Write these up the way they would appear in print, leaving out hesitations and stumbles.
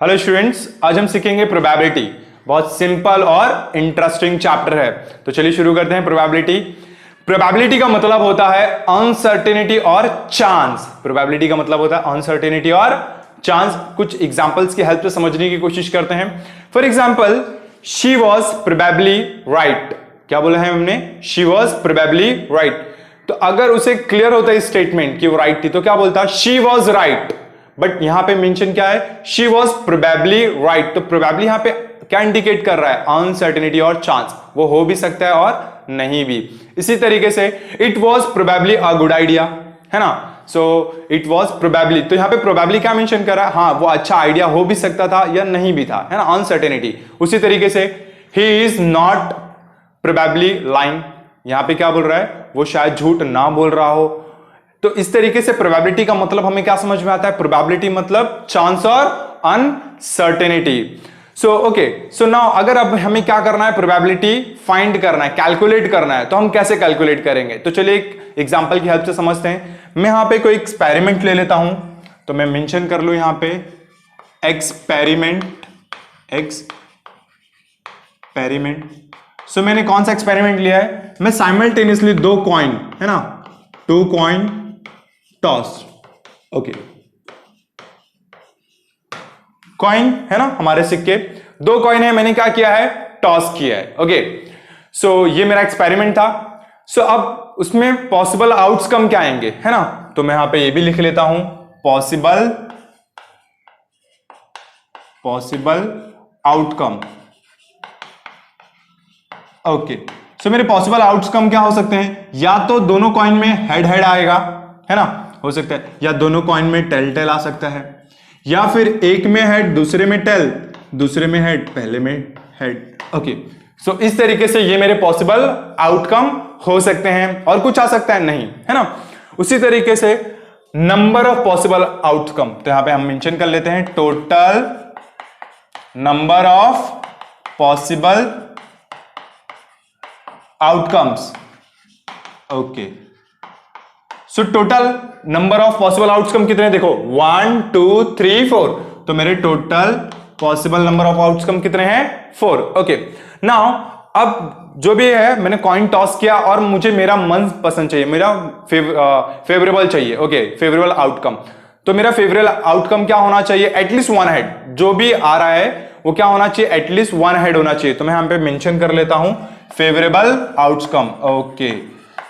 Hello students, आज हम सीखेंगे प्रोबेबिलिटी। बहुत सिंपल और इंटरेस्टिंग चैप्टर है, तो चलिए शुरू करते हैं। प्रोबेबिलिटी प्रोबेबिलिटी का मतलब होता है अनसर्टेनिटी और चांस। प्रोबेबिलिटी का मतलब होता है अनसर्टेनिटी और चांस। कुछ एग्जांपल्स की हेल्प से समझने की कोशिश करते हैं। For example, she was probably right. क्या बोला है हमने? She was probably right. तो अगर उसे क्लियर होता है स्टेटमेंट कि वो राइट थी तो क्या बोलता? She was right. बट यहां पे मेंशन क्या है? She was probably right. तो प्रोबेबली यहां पे क्या इंडिकेट कर रहा है? अनसर्टेनिटी और चांस। वो हो भी सकता है और नहीं भी। इसी तरीके से it was probably a good idea, है ना। सो इट वॉज प्रोबेबली, तो यहां पे प्रोबेबली क्या मेंशन कर रहा है? हाँ, वो अच्छा आइडिया हो भी सकता था या नहीं भी था, है ना, अनसर्टेनिटी। उसी तरीके से he is not probably lying. यहां पे क्या बोल रहा है? वो शायद झूठ ना बोल रहा हो। तो इस तरीके से प्रोबेबिलिटी का मतलब हमें क्या समझ में आता है? प्रोबेबिलिटी मतलब चांस और अनसर्टेनिटी। सो नाउ अगर अब हमें क्या करना है? प्रोबेबिलिटी फाइंड करना है, कैलकुलेट करना है। तो हम कैसे कैलकुलेट करेंगे? तो चलिए एक एग्जांपल की हेल्प से समझते हैं। मैं यहां पे कोई एक्सपेरिमेंट ले लेता हूं, तो मैं मेंशन कर लूं यहां पे एक्सपेरिमेंट। सो मैंने कौन सा एक्सपेरिमेंट लिया है? मैं साइमल्टेनियसली दो कॉइन, है ना, two coin toss. Okay, coin है ना, हमारे सिक्के दो कॉइन है, मैंने क्या किया है? टॉस किया है। ओके, सो ये मेरा एक्सपेरिमेंट था। सो अब उसमें पॉसिबल आउटकम क्या आएंगे, है ना। तो मैं यहां पे ये भी लिख लेता हूं, पॉसिबल आउटकम। ओके, सो मेरे पॉसिबल आउटकम क्या हो सकते हैं? या तो दोनों कॉइन में हेड हेड आएगा, है ना, हो सकता है, या दोनों कॉइन में टेल टेल आ सकता है, या फिर एक में हेड दूसरे में टेल, दूसरे में हेड पहले में हेड। ओके, सो इस तरीके से ये मेरे पॉसिबल आउटकम हो सकते हैं, और कुछ आ सकता है नहीं, है ना। उसी तरीके से नंबर ऑफ पॉसिबल आउटकम, तो यहां पे हम मेंशन कर लेते हैं total number of possible outcomes. Okay, so total number of possible outcome कितने? देखो 1 2 3 4। तो मेरे total possible number of outcome कितने हैं? 4। ओके, नाउ अब जो भी है, मैंने कॉइन टॉस किया और मुझे मेरा मन पसंद चाहिए, मेरा फेवरेबल चाहिए। Okay, favourable outcome. तो मेरा फेवरेबल आउटकम क्या होना चाहिए? At least one head. जो भी आ रहा है वो क्या होना चाहिए? एटलीस्ट वन हेड होना चाहिए। तो मैं यहां पे मेंशन कर लेता हूं favourable outcome. Okay,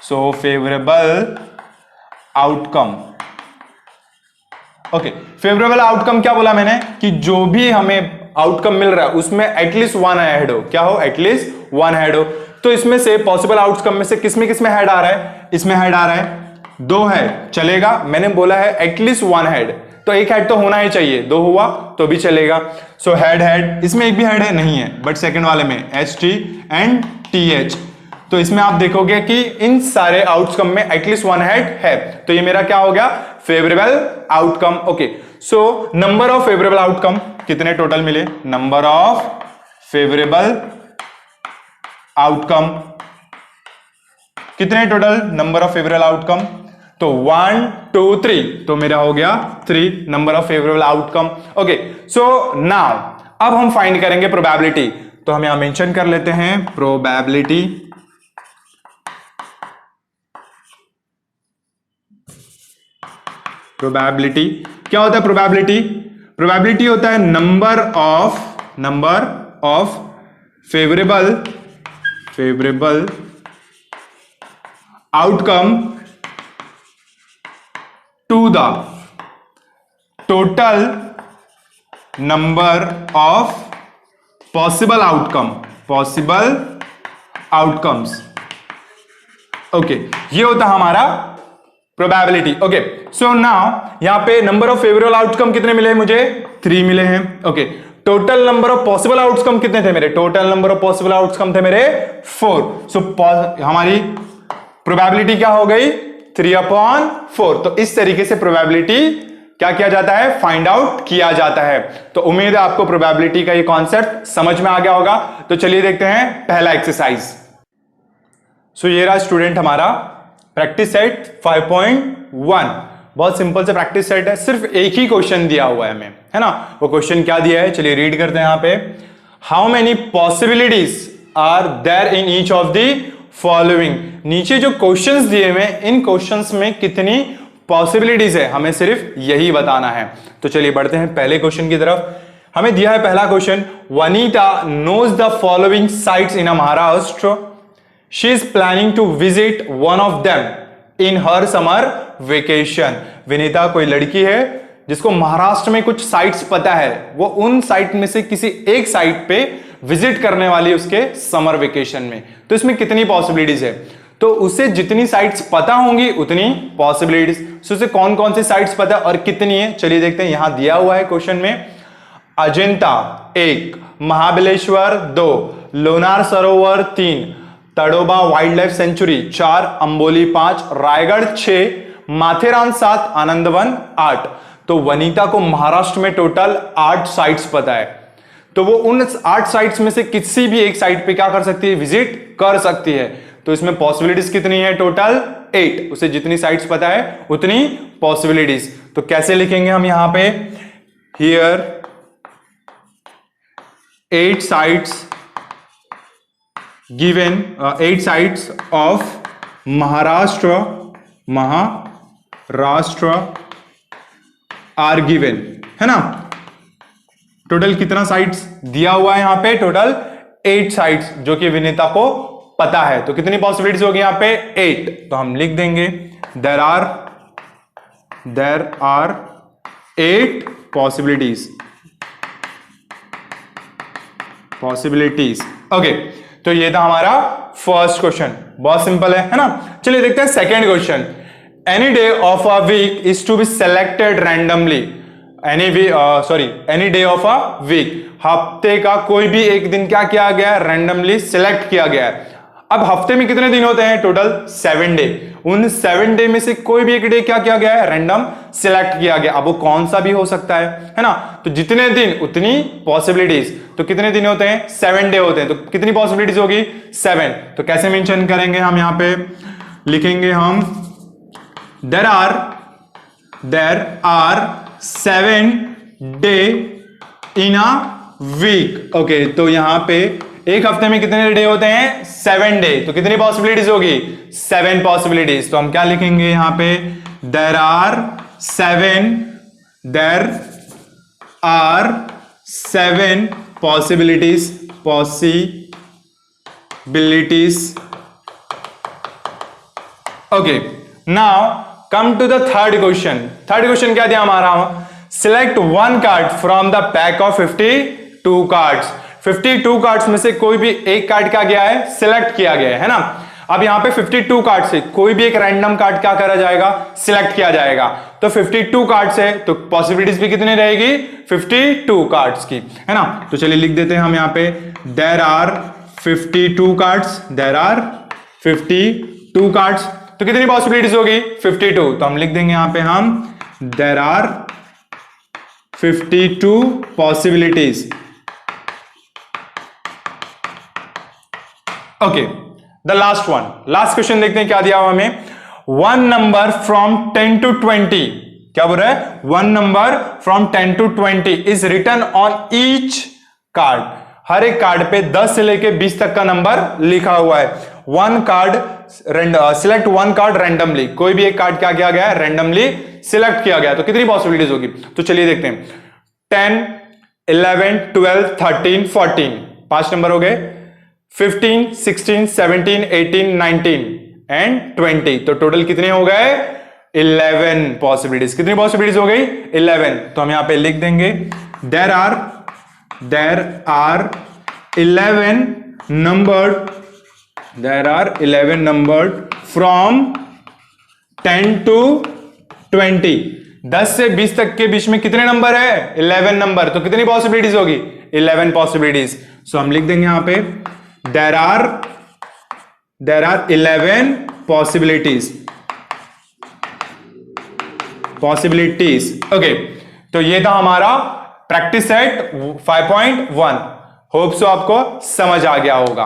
so favourable outcome. Okay, favourable outcome क्या बोला मैंने? कि जो भी हमें आउटकम मिल रहा है उसमें एटलीस्ट वन हेड हो। क्या हो? एटलीस्ट वन हेड हो। तो इसमें से पॉसिबल आउटकम में से किसमें हेड आ रहा है? इसमें हेड आ रहा है, दो हेड चलेगा। मैंने बोला है एटलीस्ट वन हेड, तो एक हेड तो होना ही चाहिए, दो हुआ तो भी चलेगा। सो हेड, इसमें एक भी हेड है नहीं है, बट सेकंड वाले में HT एंड TH। तो इसमें आप देखोगे कि इन सारे आउटकम में एटलीस्ट वन हेड है। तो ये मेरा क्या हो गया? Favourable outcome. Okay, so number of favourable outcome कितने टोटल मिले? नंबर ऑफ फेवरेबल आउटकम कितने total? Number of favourable outcome तो 1 2 3, तो मेरा हो गया 3 number of favourable outcome. Okay, so now अब हम फाइंड करेंगे प्रोबेबिलिटी। तो हम यहां मेंशन कर लेते हैं प्रोबेबिलिटी। प्रोबेबिलिटी क्या होता है? प्रोबेबिलिटी होता है number of favourable outcome to the total number of possible outcomes. Okay, ये होता है हमारा प्रोबेबिलिटी। ओके, सो नाउ यहां पे नंबर ऑफ फेवरेबल आउटकम कितने मिले? मुझे 3 मिले हैं। Okay, total number of possible outcome कितने थे मेरे? Total number of possible outcome थे मेरे 4। सो हमारी प्रोबेबिलिटी क्या हो गई? 3/4। तो इस तरीके से प्रोबेबिलिटी क्या किया जाता है? फाइंड आउट किया जाता है। तो उम्मीद है आपको प्रोबेबिलिटी का ये कॉन्सेप्ट समझ में आ गया होगा। तो चलिए देखते हैं पहला एक्सरसाइज। सो ये रहा स्टूडेंट हमारा प्रैक्टिस सेट 5.1। बहुत सिंपल से प्रैक्टिस सेट है, सिर्फ एक ही क्वेश्चन दिया हुआ है हमें, है ना। वो क्वेश्चन क्या दिया है, चलिए रीड करते हैं यहाँ पे। How many possibilities are there in each of the following. नीचे जो क्वेश्चंस दिए हुए हैं, इन क्वेश्चंस में कितनी पॉसिबिलिटीज है, हमें सिर्फ यही बताना है। तो चलिए बढ़ते हैं पहले क्वेश्चन की तरफ। हमें दिया है पहला question, Vanita knows the following sites in Maharashtra, she is planning to visit one of them in her summer vacation. Vinita कोई लड़की है जिसको महाराष्ट्र में कुछ साइट्स पता है, वो उन साइट में से किसी एक साइट पे विजिट करने वाली उसके समर वेकेशन में। तो इसमें कितनी पॉसिबिलिटीज है, तो उसे जितनी साइट्स पता होंगी उतनी पॉसिबिलिटीज। सो उसे कौन कौन सी साइट्स पता और कितनी है, चलिए देखते हैं। यहां दिया हुआ है क्वेश्चन में, अजंता 1, महाबलेश्वर 2, लोनार सरोवर 3, Tadoba wild life sanctuary 4, Amboli 5, Raigarh 6, Matheran 7, Anandwan 8। तो वनीता को महाराष्ट्र में टोटल 8 साइट्स पता है, तो वो उन 8 साइट्स में से किसी भी एक साइट पे क्या कर सकती है, विजिट कर सकती है। तो इसमें पॉसिबिलिटीज कितनी है, टोटल 8। उसे जितनी साइट्स पता है उतनी पॉसिबिलिटीज। तो कैसे लिखेंगे हम यहां पे, here 8 sites given, 8 sites of Maharashtra are given, है ना। टोटल कितना साइट्स दिया हुआ है यहां पे, टोटल 8 साइट्स जो कि विनीता को पता है। तो कितनी पॉसिबिलिटीज होगी यहां पे, 8। तो हम लिख देंगे देयर आर 8 पॉसिबिलिटीज। ओके, तो ये था हमारा फर्स्ट क्वेश्चन, बहुत सिंपल है ना। चलिए देखते हैं second question. Any day of a week is to be selected randomly. Any day of a week, हफ्ते का कोई भी एक दिन क्या किया गया है, रैंडमली सिलेक्ट किया गया है। अब हफ्ते में कितने दिन होते हैं, टोटल 7 डे। उन 7 डे में से कोई भी एक डे क्या किया गया है, रैंडम सिलेक्ट किया गया। अब वो कौन सा भी हो सकता है ना। तो जितने दिन उतनी पॉसिबिलिटीज। तो कितने दिन होते हैं, 7 डे होते हैं, तो कितनी पॉसिबिलिटीज होगी, 7। तो कैसे मेंशन करेंगे हम, यहां पे लिखेंगे हम there are 7 day in a week. Okay, तो यहां पे एक हफ्ते में कितने डे होते हैं, 7 डे। तो कितनी पॉसिबिलिटीज होगी, 7 पॉसिबिलिटीज। तो हम क्या लिखेंगे यहां पे, there are 7 possibilities. Okay, now come to the third question. Third question क्या दिया हमारा, select 1 card from the pack of 52 cards. 52 cards में से कोई भी एक कार्ड क्या गया है, सिलेक्ट किया गया है ना। अब यहां पे 52 कार्ड से कोई भी एक रैंडम कार्ड क्या करा जाएगा, सिलेक्ट किया जाएगा। तो 52 कार्ड्स है, तो पॉसिबिलिटीज भी कितनी रहेगी, 52 कार्ड्स की, है ना। तो चलिए लिख देते हैं हम यहां पे, there are 52 cards. There are 52 cards. तो कितनी पॉसिबिलिटीज होगी, 52। तो हम लिख देंगे यहां पे हम, there are 52 possibilities. Okay, the last one, last question देखते हैं क्या दिया हुआ हमें। 1 नंबर फ्रॉम 10 to 20, क्या बोल रहा है, 1 number from 10 to 20 is written on each card. हर एक कार्ड पे 10 से लेके 20 तक का नंबर लिखा हुआ है। 1 कार्ड सिलेक्ट 1 कार्ड रैंडमली, कोई भी एक कार्ड क्या किया गया है, रैंडमली सिलेक्ट किया गया। तो कितनी पॉसिबिलिटीज होगी, तो चलिए देखते हैं। 10, 11, 12, 13, 14, 5 नंबर हो गए। 15, 16, 17, 18, 19 एंड 20। तो टोटल कितने हो गए, 11 पॉसिबिलिटीज। कितनी पॉसिबिलिटीज हो गई, 11। तो हम यहां पे लिख देंगे, there are 11 numbered from 10 to 20। 10 से 20 तक के बीच में कितने नंबर है, 11 नंबर। तो कितनी पॉसिबिलिटीज होगी, 11 पॉसिबिलिटीज। सो हम लिख देंगे यहां पे, there are 11 possibilities। ओके, तो ये था हमारा प्रैक्टिस सेट 5.1। होप सो आपको समझ आ गया होगा।